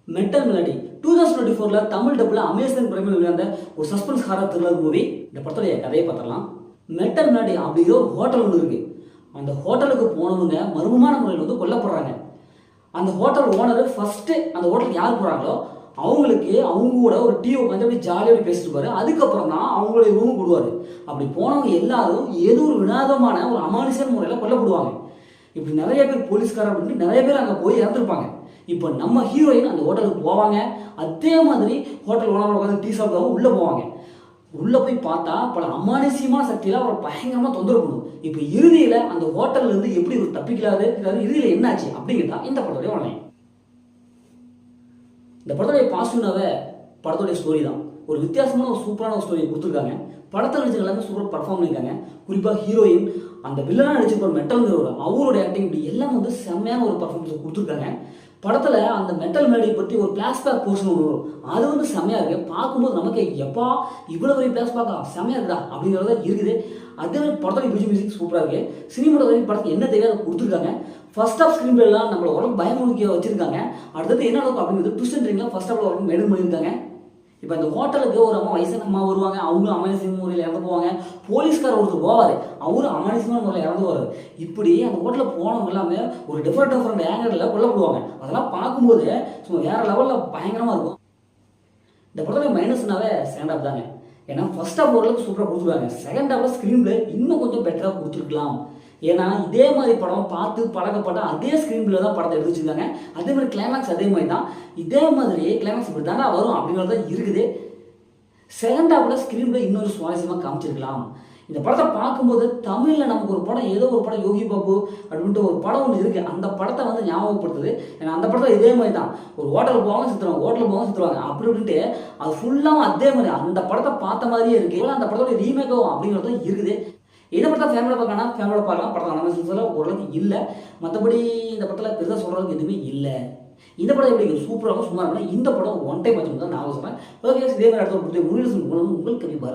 Metal melody 2024ல Tamil டப்ல Amazon பிரைமில் வெளிவந்த ஒரு suspense horror thriller movie. இந்த படத்துடைய கதையை பார்த்துடலாம். மெட்டல் மெலடி அப்படிங்கிற ஒரு ஹோட்டல் ஒன்று இருக்கு. அந்த ஹோட்டலுக்கு போனவங்க மர்மமான முறையில் வந்து கொல்லப்படுறாங்க. அந்த ஹோட்டல் ஓனர் ஃபர்ஸ்ட் அந்த ஹோட்டலுக்கு யார் போறாங்களோ அவங்களுக்கு அவங்க கூட ஒரு டீ உட்காந்து அப்படி ஜாலியாக பேசிட்டு இருப்பாரு. அதுக்கப்புறம் தான் அவங்களுடைய ரூம் போடுவார். அப்படி போனவங்க எல்லாரும் ஏதோ ஒரு வினோதமான ஒரு அமானுஷியன் முறையில் கொல்லப்படுவாங்க. இப்படி நிறைய பேர் போலீஸ்காரர் அப்படின்னு நிறைய பேர் அங்கே போய் இறந்துருப்பாங்க. இப்போ நம்ம ஹீரோயின் அந்த ஹோட்டலுக்கு போவாங்க. அதே மாதிரி ஹோட்டல் ஓனர் உட்காந்து டீ சாப்பிடாம உள்ளே போவாங்க. உள்ளே போய் பார்த்தா பல அமானுஷியமான சக்தியில் அவரை பயங்கரமாக தொந்தரவு பண்ணும். இப்போ இறுதியில் அந்த ஹோட்டல்லேருந்து எப்படி ஒரு தப்பிக்கலாது இறுதியில் என்னாச்சு அப்படிங்கிறதா இந்த படத்துடைய ஒன்லைன். இந்த படத்துடைய பாசிட்டிவ்னாவே படத்துடைய ஸ்டோரி தான். ஒரு வித்தியாசமான ஒரு சூப்பரான ஒரு ஸ்டோரியை கொடுத்துருக்காங்க. படத்தில் நடிச்ச எல்லாமே சூப்பர் பர்ஃபார்ம் பண்ணியிருக்காங்க. குறிப்பாக ஹீரோயின் அந்த வில்லனாக நடிச்சிருப்பார் மெட்டல்ங்கிறவர், அவரோட ஆக்டிங் இப்படி எல்லாம் வந்து செம்மையான ஒரு பர்ஃபார்மன்ஸ் கொடுத்துருக்காங்க. படத்தில் அந்த மெட்டல் மெலடி பற்றி ஒரு பிளாஷ்பேக் போர்ஷன் ஒன்று வரும். அது வந்து செம்மையாக இருக்குது. பார்க்கும்போது நமக்கு எப்பா இவ்வளோ பெரிய பிளாஷ்பேக்கா செம்மையாக இருக்குதா அப்படிங்கிறத இருக்குது. அதே மாதிரி படத்தோட மியூசிக் சூப்பராக இருக்குது. சினிமாட்டோகிராஃபி படத்துக்கு என்ன தேவையோ அதை கொடுத்துருக்காங்க. ஃபர்ஸ்ட் ஆஃப் ஸ்க்ரீன் பிளேலாம் நம்மளோட உடம்பு பயமுறுத்திய வச்சிருக்காங்க. அடுத்தது என்ன நடக்கும் அப்படிங்கிறது ட்விஸ்ட் அண்ட் டர்னிங்ல ஃபர்ஸ்ட் ஆஃப் உடம்பு மெடு பண்ணியிருக்காங்க. இப்போ இந்த ஹோட்டலுக்கு ஒரு அம்மா வயசான அம்மா வருவாங்க. அவங்களும் அமானுஷியமான முறையில் இறந்து போவாங்க. போலீஸ்கார் ஒருத்தர் போவார், அவரும் அமானுஷியமான முறையில் இறந்து போவார். இப்படி அந்த ஹோட்டலில் போனவங்க எல்லாமே ஒரு டிஃப்ரெண்ட் ஆங்கிளில் கொல்லப்படுவாங்க. அதெல்லாம் பார்க்கும்போது சும்மா வேற லெவலில் பயங்கரமாக இருக்கும். இந்த படத்துல மைனஸ்னாவே செகண்ட் ஹாஃப் தாங்க. ஏன்னா ஃபர்ஸ்ட் ஹாஃப் ஓரளவுக்கு சூப்பராக கொடுத்துருவாங்க. செகண்ட் ஹாஃப்ல ஸ்க்ரீன் பிளே இன்னும் கொஞ்சம் பெட்டராக கொடுத்துருக்கலாம். ஏன்னா இதே மாதிரி படம் பார்த்து பழக்கப்பட்ட அதே ஸ்க்ரீன் பிளே தான் படத்தை எடுத்து வச்சிருக்காங்க. அதே மாதிரி கிளைமேக்ஸ் அதே மாதிரி தான். இதே மாதிரி கிளைமேக்ஸ் இப்படி தானே வரும் அப்படிங்கிறது தான் இருக்குது. செகண்ட் ஹாஃப்ல ஸ்க்ரீன் பிளே இன்னொரு சுவாரஸ்யமாக காமிச்சிருக்கலாம். இந்த படத்தை பார்க்கும்போது தமிழில் நமக்கு ஒரு படம் ஏதோ ஒரு படம் யோகி பாபு அப்படின்ட்டு ஒரு படம் ஒன்று இருக்குது. அந்த படத்தை வந்து ஞாபகப்படுத்துது. ஏன்னா அந்த படத்தில் இதே மாதிரி தான் ஒரு ஹோட்டலுக்கு போவாங்க சுற்றுவாங்க, ஹோட்டலுக்கு போவாங்க சுற்றுவாங்க அப்படி அப்படின்ட்டு அது ஃபுல்லாக அதே மாதிரி அந்த படத்தை பார்த்த மாதிரியே இருக்குது. அந்த படத்தோட ரீமேக்கும் அப்படிங்கிறது இருக்குது. இந்த படத்தை ஃபேமிலியில் பார்க்கலாம், ஃபேமிலியில் பார்க்கலாம். படத்தில் நம்ம சொல்ல ஓரளவுக்கு இல்லை. மற்றபடி இந்த படத்தில் பெருசாக சொல்கிறதுக்கு எதுவுமே இல்லை. இந்த படம் எப்படி சூப்பராக சும்மா இருக்கணும். இந்த படம் ஒன் டைம் வச்சு தான் நான் சொல்கிறேன். ஓகே, இதே மாதிரி அடுத்த ஒரு முடிவு உங்களுக்கு பாரு.